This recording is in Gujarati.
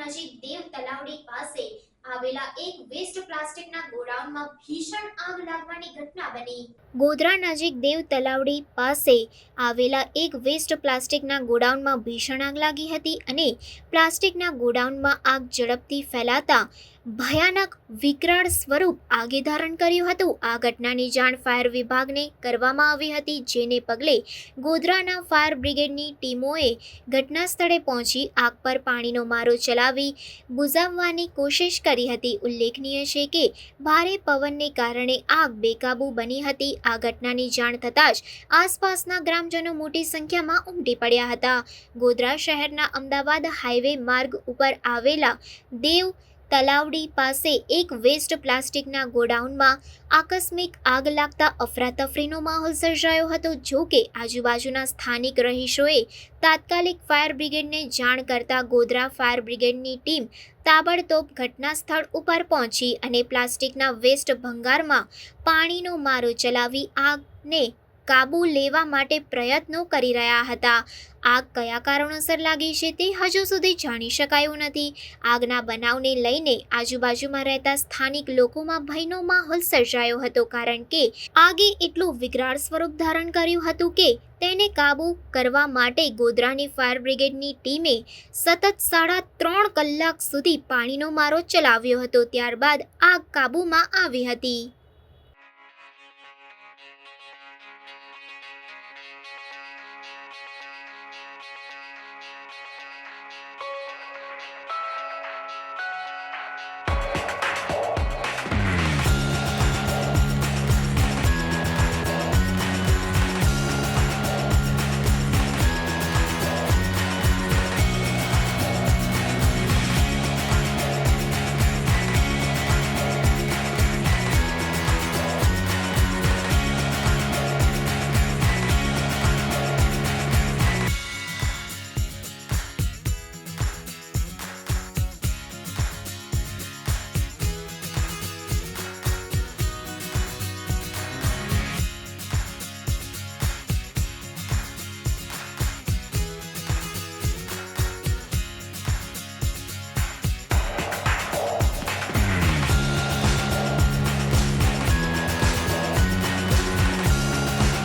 નજીક દેવ તલાવડી પાસે આવેલા એક વેસ્ટ પ્લાસ્ટિકના ગોડાઉનમાં ભીષણ આગ લાગવાની ઘટના બની. ગોધરા નજીક દેવ તલાવડી પાસે આવેલા એક વેસ્ટ પ્લાસ્ટિકના ગોડાઉનમાં ભીષણ આગ લાગી હતી અને પ્લાસ્ટિકના ગોડાઉનમાં આગ ઝડપથી ફેલાતા ભયાનક વિકરાળ સ્વરૂપ આગે ધારણ કર્યું હતું. આ ઘટનાની જાણ ફાયર વિભાગને કરવામાં આવી હતી, જેને પગલે ગોધરાના ફાયર બ્રિગેડની ટીમોએ ઘટના સ્થળે પહોંચી આગ પર પાણીનો મારો ચલાવી બુઝાવવાની કોશિશ કરી હતી. ઉલ્લેખનીય છે કે ભારે પવનને કારણે આગ બેકાબૂ બની હતી. આ ઘટનાની જાણ થતાં જ આસપાસના ગ્રામજનો મોટી સંખ્યામાં ઉમટી પડ્યા હતા. ગોધરા શહેરના અમદાવાદ હાઈવે માર્ગ ઉપર આવેલા દેવ તલાવડી પાસે એક વેસ્ટ પ્લાસ્ટિકના ગોડાઉનમાં આકસ્મિક આગ લાગતા અફરાતફરીનો માહોલ સર્જાયો હતો. જો કે આજુબાજુના સ્થાનિક રહીશોએ તાત્કાલિક ફાયર બ્રિગેડને જાણ કરતા ગોધરા ફાયર બ્રિગેડની ટીમ તાબડતોબ ઘટના સ્થળ ઉપર પહોંચી અને પ્લાસ્ટિકના વેસ્ટ ભંગારમાં પાણીનો મારો ચલાવી આગને કાબૂ લેવા માટે પ્રયત્નો કરી રહ્યા હતા. આગ કયા કારણોસર લાગી છે તે હજુ સુધી જાણી શકાયું નથી. આગના બનાવને લઈને આજુબાજુમાં રહેતા સ્થાનિક લોકોમાં ભયનો માહોલ સર્જાયો હતો, કારણ કે આગે એટલું વિકરાળ સ્વરૂપ ધારણ કર્યું હતું કે તેને કાબૂ કરવા માટે ગોધરાની ફાયર બ્રિગેડની ટીમે સતત 3.5 કલાક સુધી પાણીનો મારો ચલાવ્યો હતો. ત્યારબાદ આગ કાબૂમાં આવી હતી.